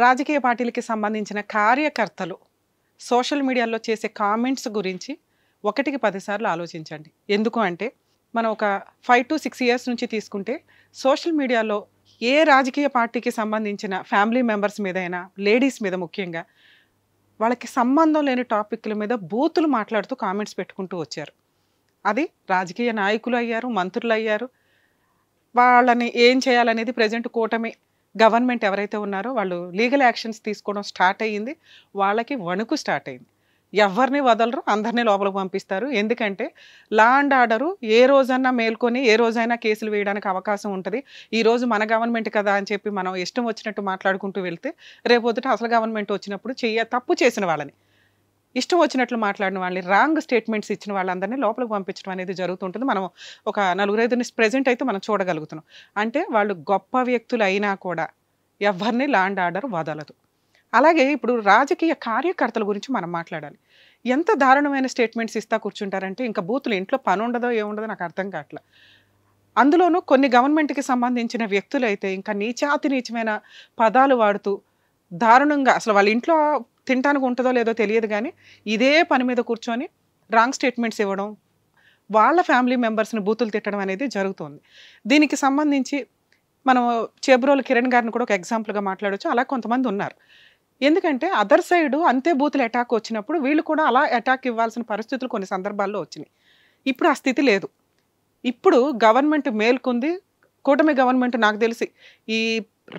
రాజకీయ పార్టీలకి సంబంధించిన కార్యకర్తలు సోషల్ మీడియాలో చేసే కామెంట్స్ గురించి ఒకటికి 10 సార్లు ఆలోచించండి. ఎందుకు అంటే మనం ఒక 5 to 6 ఇయర్స్ నుంచి తీసుకుంటే సోషల్ మీడియాలో ఏ రాజకీయ పార్టీకి సంబంధించిన ఫ్యామిలీ మెంబర్స్ మీదైనా, లేడీస్ మీద ముఖ్యంగా వాళ్ళకి సంబంధం లేని టాపిక్ల మీద బూతులు మాట్లాడుతూ కామెంట్స్ పెట్టుకుంటూ వచ్చారు. అది రాజకీయ నాయకులు అయ్యారు, మంత్రులు అయ్యారు. వాళ్ళని ఏం చేయాలనేది ప్రెజెంట్ కూటమి గవర్నమెంట్ ఎవరైతే ఉన్నారో వాళ్ళు లీగల్ యాక్షన్స్ తీసుకోవడం స్టార్ట్ అయ్యింది. వాళ్ళకి వణుకు స్టార్ట్ అయింది. ఎవరిని వదలరు, అందరినీ లోపలికి పంపిస్తారు. ఎందుకంటే లా అండ్ ఆర్డరు ఏ రోజన్నా మేల్కొని ఏ రోజైనా కేసులు వేయడానికి అవకాశం ఉంటుంది. ఈరోజు మన గవర్నమెంట్ కదా అని చెప్పి మనం ఇష్టం వచ్చినట్టు మాట్లాడుకుంటూ వెళ్తే రేపొద్దుట అసలు గవర్నమెంట్ వచ్చినప్పుడు తప్పు చేసిన వాళ్ళని, ఇష్టం వచ్చినట్లు మాట్లాడిన వాళ్ళని, రాంగ్ స్టేట్మెంట్స్ ఇచ్చిన వాళ్ళందరినీ లోపలికి పంపించడం అనేది జరుగుతుంటుంది. మనం ఒక 4-5 ప్రెజెంట్ అయితే మనం చూడగలుగుతున్నాం. అంటే వాళ్ళు గొప్ప వ్యక్తులు అయినా కూడా ఎవరిని లా అండ్ ఆర్డర్ వదలదు. అలాగే ఇప్పుడు రాజకీయ కార్యకర్తల గురించి మనం మాట్లాడాలి. ఎంత దారుణమైన స్టేట్మెంట్స్ ఇస్తా కూర్చుంటారంటే ఇంకా బూతులు ఇంట్లో పని ఉండదో ఏముండదో నాకు అర్థం కావట్లా. అందులోనూ కొన్ని గవర్నమెంట్కి సంబంధించిన వ్యక్తులు అయితే ఇంకా నీచాతి నీచమైన పదాలు వాడుతూ దారుణంగా అసలు వాళ్ళ ఇంట్లో తినటానికి ఉంటుందో లేదో తెలియదు కానీ ఇదే పని మీద కూర్చొని రాంగ్ స్టేట్మెంట్స్ ఇవ్వడం, వాళ్ళ ఫ్యామిలీ మెంబర్స్ని బూతులు తిట్టడం అనేది జరుగుతుంది. దీనికి సంబంధించి మనం చేబ్రోలు కిరణ్ గారిని కూడా ఒక ఎగ్జాంపుల్గా మాట్లాడవచ్చు. అలా కొంతమంది ఉన్నారు. ఎందుకంటే అదర్ సైడు అంతే బూతులు అటాక్ వచ్చినప్పుడు వీళ్ళు కూడా అలా అటాక్ ఇవ్వాల్సిన పరిస్థితులు కొన్ని సందర్భాల్లో వచ్చినాయి. ఇప్పుడు ఆ స్థితి లేదు. ఇప్పుడు గవర్నమెంట్ మేల్కొంది. కూటమి గవర్నమెంట్ నాకు తెలిసి ఈ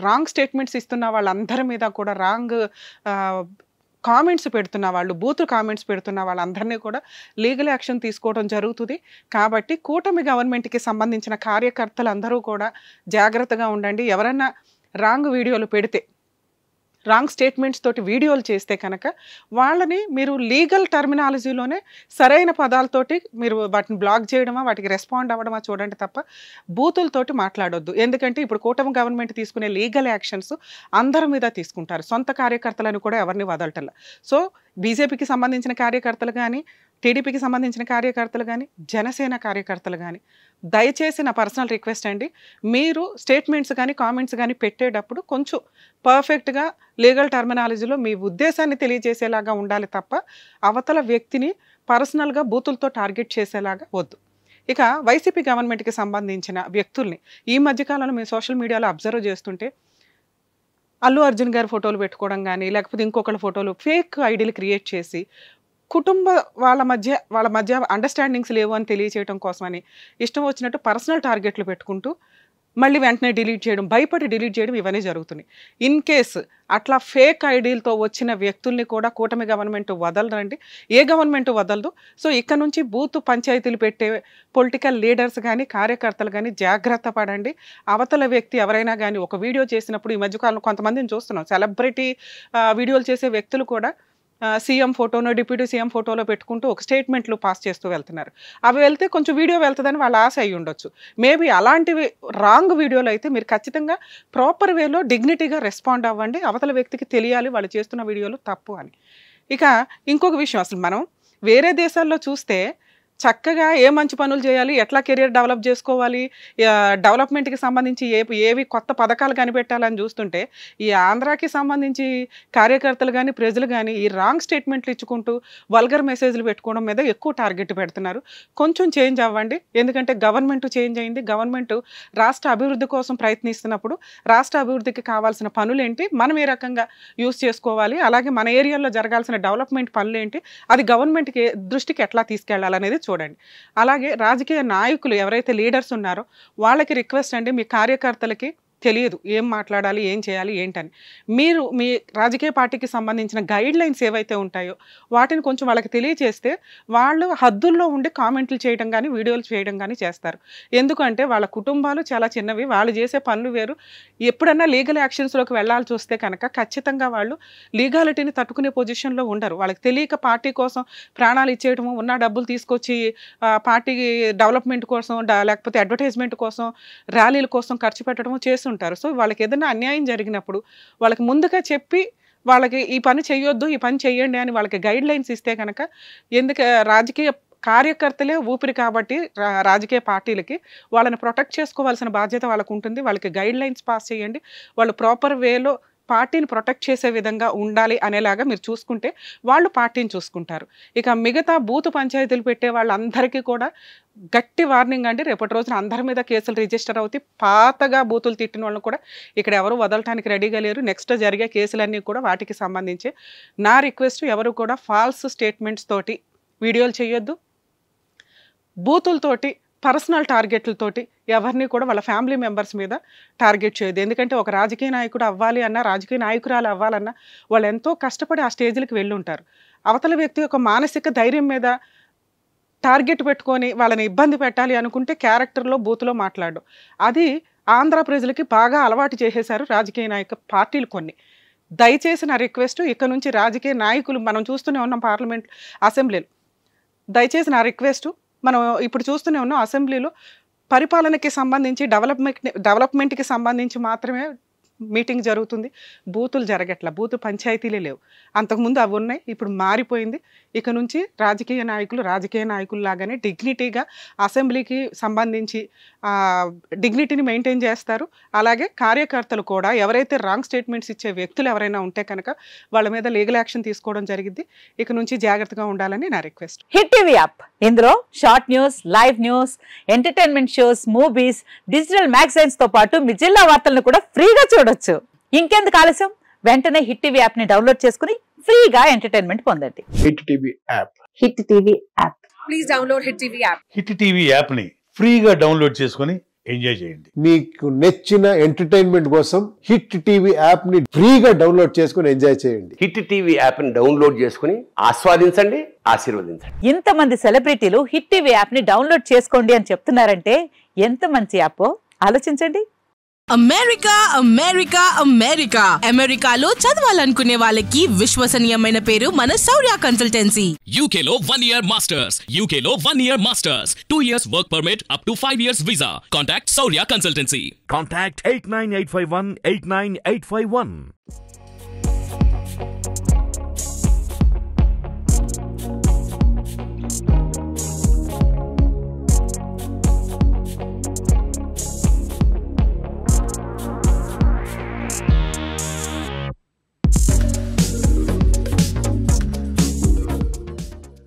రాంగ్ స్టేట్మెంట్స్ ఇస్తున్న వాళ్ళందరి మీద కూడా రాంగ్ కామెంట్స్ పెడుతున్న వాళ్ళు, బూతులు కామెంట్స్ పెడుతున్న వాళ్ళందరినీ కూడా లీగల్ యాక్షన్ తీసుకోవడం జరుగుతుంది. కాబట్టి కూటమి గవర్నమెంట్కి సంబంధించిన కార్యకర్తలు అందరూ కూడా జాగ్రత్తగా ఉండండి. ఎవరన్నా రాంగ్ వీడియోలు పెడితే, రాంగ్ స్టేట్మెంట్స్ తోటి వీడియోలు చేస్తే కనుక వాళ్ళని మీరు లీగల్ టర్మినాలజీలోనే సరైన పదాలతోటి మీరు వాటిని బ్లాక్ చేయడమా, వాటికి రెస్పాండ్ అవ్వడమా చూడండి తప్ప బూతులతోటి మాట్లాడొద్దు. ఎందుకంటే ఇప్పుడు కూటమి గవర్నమెంట్ తీసుకునే లీగల్ యాక్షన్స్ అందరి మీద తీసుకుంటారు. సొంత కార్యకర్తలను కూడా ఎవరిని వదలటల్లా. సో బీజేపీకి సంబంధించిన కార్యకర్తలు కానీ, టీడీపీకి సంబంధించిన కార్యకర్తలు కానీ, జనసేన కార్యకర్తలు కానీ దయచేసి నా పర్సనల్ రిక్వెస్ట్ అండి, మీరు స్టేట్మెంట్స్ కానీ కామెంట్స్ కానీ పెట్టేటప్పుడు కొంచెం పర్ఫెక్ట్గా లీగల్ టర్మినాలజీలో మీ ఉద్దేశాన్ని తెలియజేసేలాగా ఉండాలి తప్ప అవతల వ్యక్తిని పర్సనల్గా బూతులతో టార్గెట్ చేసేలాగా వద్దు. ఇక వైసీపీ గవర్నమెంట్కి సంబంధించిన వ్యక్తుల్ని ఈ మధ్యకాలంలో మేము సోషల్ మీడియాలో అబ్జర్వ్ చేస్తుంటే అల్లు అర్జున్ గారి ఫోటోలు పెట్టుకోవడం కానీ, లేకపోతే ఇంకొకళ్ళ ఫోటోలు ఫేక్ ఐడీలు క్రియేట్ చేసి కుటుంబ వాళ్ళ మధ్య అండర్స్టాండింగ్స్ లేవు అని తెలియచేయడం కోసమని ఇష్టం వచ్చినట్టు పర్సనల్ టార్గెట్లు పెట్టుకుంటూ మళ్ళీ వెంటనే డిలీట్ చేయడం, భయపడి డిలీట్ చేయడం ఇవన్నీ జరుగుతున్నాయి. ఇన్ కేస్ అట్లా ఫేక్ ఐడీలతో వచ్చిన వ్యక్తుల్ని కూడా కూటమి గవర్నమెంట్ వదలరండి, ఏ గవర్నమెంట్ వదలదు. సో ఇక్కడ నుంచి బూత్ పంచాయతీలు పెట్టే పొలిటికల్ లీడర్స్ కానీ, కార్యకర్తలు కానీ జాగ్రత్త పడండి. అవతల వ్యక్తి ఎవరైనా కానీ ఒక వీడియో చేసినప్పుడు ఈ మధ్యకాలంలో కొంతమందిని చూస్తున్నాం, సెలబ్రిటీ వీడియోలు చేసే వ్యక్తులు కూడా సీఎం ఫోటోనో, డిప్యూటీ సీఎం ఫోటోలో పెట్టుకుంటూ ఒక స్టేట్మెంట్లు పాస్ చేస్తూ వెళ్తున్నారు. అవి వెళ్తే కొంచెం వీడియో వెళ్తుందని వాళ్ళ ఆశ అయ్యి ఉండొచ్చు. మేబీ అలాంటివి రాంగ్ వీడియోలు అయితే మీరు ఖచ్చితంగా ప్రాపర్ వేలో డిగ్నిటీగా రెస్పాండ్ అవ్వండి. అవతల వ్యక్తికి తెలియాలి వాళ్ళు చేస్తున్న వీడియోలు తప్పు అని. ఇక ఇంకొక విషయం, అసలు మనం వేరే దేశాల్లో చూస్తే చక్కగా ఏ మంచి పనులు చేయాలి, ఎట్లా కెరియర్ డెవలప్ చేసుకోవాలి, డెవలప్మెంట్కి సంబంధించి ఏవి కొత్త పథకాలు కనిపెట్టాలని చూస్తుంటే ఈ ఆంధ్రాకి సంబంధించి కార్యకర్తలు కానీ, ప్రజలు కానీ ఈ రాంగ్ స్టేట్మెంట్లు ఇచ్చుకుంటూ వల్గర్ మెసేజ్లు పెట్టుకోవడం మీద ఎక్కువ టార్గెట్ పెడుతున్నారు. కొంచెం చేంజ్ అవ్వండి. ఎందుకంటే గవర్నమెంట్ చేంజ్ అయింది. గవర్నమెంట్ రాష్ట్ర అభివృద్ధి కోసం ప్రయత్నిస్తున్నప్పుడు రాష్ట్ర అభివృద్ధికి కావాల్సిన పనులేంటి, మనం ఏ రకంగా యూజ్ చేసుకోవాలి, అలాగే మన ఏరియాలో జరగాల్సిన డెవలప్మెంట్ పనులేంటి, అది గవర్నమెంట్కి దృష్టికి ఎట్లా తీసుకెళ్లాలనేది చూడండి. అలాగే రాజకీయ నాయకులు ఎవరైతే లీడర్స్ ఉన్నారో వాళ్ళకి రిక్వెస్ట్ అండి, మీ కార్యకర్తలకి తెలియదు ఏం మాట్లాడాలి, ఏం చేయాలి, ఏంటని. మీరు మీ రాజకీయ పార్టీకి సంబంధించిన గైడ్ లైన్స్ ఏవైతే ఉంటాయో వాటిని కొంచెం వాళ్ళకి తెలియచేస్తే వాళ్ళు హద్దుల్లో ఉండి కామెంట్లు చేయడం కానీ, వీడియోలు చేయడం కానీ చేస్తారు. ఎందుకంటే వాళ్ళ కుటుంబాలు చాలా చిన్నవి, వాళ్ళు చేసే పనులు వేరు. ఎప్పుడన్నా లీగల్ యాక్షన్స్లోకి వెళ్ళాల్సి వస్తే కనుక ఖచ్చితంగా వాళ్ళు లీగాలిటీని తట్టుకునే పొజిషన్లో ఉండరు. వాళ్ళకి తెలియక పార్టీ కోసం ప్రాణాలు ఇచ్చేయటము, ఉన్న డబ్బులు తీసుకొచ్చి పార్టీ డెవలప్మెంట్ కోసం, లేకపోతే అడ్వర్టైజ్మెంట్ కోసం, ర్యాలీల కోసం ఖర్చు పెట్టడము చేస్తుంటారు. సో వాళ్ళకి ఏదైనా అన్యాయం జరిగినప్పుడు వాళ్ళకి ముందుగా చెప్పి వాళ్ళకి ఈ పని చేయొద్దు, ఈ పని చెయ్యండి అని వాళ్ళకి గైడ్ లైన్స్ ఇస్తే కనుక, రాజకీయ కార్యకర్తలే ఊపిరి కాబట్టి రాజకీయ పార్టీలకి వాళ్ళని ప్రొటెక్ట్ చేసుకోవాల్సిన బాధ్యత వాళ్ళకు ఉంటుంది. వాళ్ళకి గైడ్ లైన్స్ పాస్ చేయండి. వాళ్ళు ప్రాపర్ వేలో పార్టీని ప్రొటెక్ట్ చేసే విధంగా ఉండాలి అనేలాగా మీరు చూసుకుంటే వాళ్ళు పార్టీని చూసుకుంటారు. ఇక మిగతా బూతు పంచాయతీలు పెట్టే వాళ్ళందరికీ కూడా గట్టి వార్నింగ్ అండి. రేపటి రోజున అందరి మీద కేసులు రిజిస్టర్ అవుతాయి. పాతగా బూతులు తిట్టిన వాళ్ళని కూడా ఇక్కడ ఎవరు వదలటానికి రెడీగా లేరు. నెక్స్ట్ జరిగే కేసులన్నీ కూడా వాటికి సంబంధించి. నా రిక్వెస్ట్, ఎవరు కూడా ఫాల్స్ స్టేట్మెంట్స్ తోటి వీడియోలు చేయొద్దు. బూతులతోటి పర్సనల్ టార్గెట్లతోటి ఎవరిని కూడా వాళ్ళ ఫ్యామిలీ మెంబర్స్ మీద టార్గెట్ చేయదు. ఎందుకంటే ఒక రాజకీయ నాయకుడు అవ్వాలి అన్నా, రాజకీయ నాయకురాలు అవ్వాలన్నా వాళ్ళు ఎంతో కష్టపడి ఆ స్టేజ్లకు వెళ్ళి ఉంటారు. అవతల వ్యక్తి యొక్క మానసిక ధైర్యం మీద టార్గెట్ పెట్టుకొని వాళ్ళని ఇబ్బంది పెట్టాలి అనుకుంటే క్యారెక్టర్లో బూతులో మాట్లాడడం, అది ఆంధ్ర ప్రజలకి బాగా అలవాటు చేసేశారు రాజకీయ నాయక పార్టీలు కొన్ని. దయచేసి నా రిక్వెస్ట్, ఇక్కడ నుంచి రాజకీయ నాయకులు మనం చూస్తూనే ఉన్నాం పార్లమెంట్ అసెంబ్లీలో. దయచేసి నా రిక్వెస్ట్, మనం ఇప్పుడు చూస్తూనే ఉన్నాం అసెంబ్లీలో పరిపాలనకి సంబంధించి డెవలప్మెంట్కి సంబంధించి మాత్రమే మీటింగ్ జరుగుతుంది. బూతులు జరగట్ల, బూతు పంచాయతీలే లేవు. అంతకుముందు అవి ఉన్నాయి, ఇప్పుడు మారిపోయింది. ఇక నుంచి రాజకీయ నాయకులు లాగానే డిగ్నిటీగా అసెంబ్లీకి సంబంధించి డిగ్నిటీని మెయింటైన్ చేస్తారు. అలాగే కార్యకర్తలు కూడా ఎవరైతే రాంగ్ స్టేట్మెంట్స్ ఇచ్చే వ్యక్తులు ఎవరైనా ఉంటే కనుక వాళ్ళ మీద లీగల్ యాక్షన్ తీసుకోవడం జరిగింది. ఇక నుంచి జాగ్రత్తగా ఉండాలని నా రిక్వెస్ట్. హిట్ టీవీ యాప్, ఇందులో short news, live news, entertainment shows, movies, digital magazines తో పాటు మీ జిల్లా వార్తలను కూడా ఫ్రీగా చూడొచ్చు. ఇంకెందుకు ఆలస్యం, వెంటనే హిట్ టీవీ యాప్ ని డౌన్లోడ్ చేసుకుని ఫ్రీగా ఎంటర్టైన్మెంట్ పొందండి. Hit TV app. Hit TV app. Please download hit TV app. Hit TV app ని ఫ్రీగా డౌన్లోడ్ చేసుకుని ఎంజాయ్ చేయండి. మీకు నచ్చిన ఎంటర్టైన్మెంట్ కోసం హిట్ టీవీ యాప్ ని ఫ్రీగా డౌన్లోడ్ చేసుకుని ఎంజాయ్ చేయండి. హిట్ టీవీ యాప్ ని డౌన్లోడ్ చేసుకుని ఆస్వాదించండి, ఆశీర్వదించండి. ఇంతమంది సెలబ్రిటీలు హిట్ టీవీ యాప్ ని డౌన్లోడ్ చేసుకోండి అని చెప్తున్నారంటే ఎంత మంచి యాప్ ఆలోచించండి. అమెరికా అమెరికా అమెరికా అమెరికాలో చదవాలనుకునే వాళ్ళకి విశ్వసనీయమైన పేరు మన శౌర్య కన్సల్టెన్సీ. UK లో 1 year masters, UK లో 1 year masters, 2 years work permit up to 5 years visa. Contact Saurya Consultancy. Contact 89851 89851.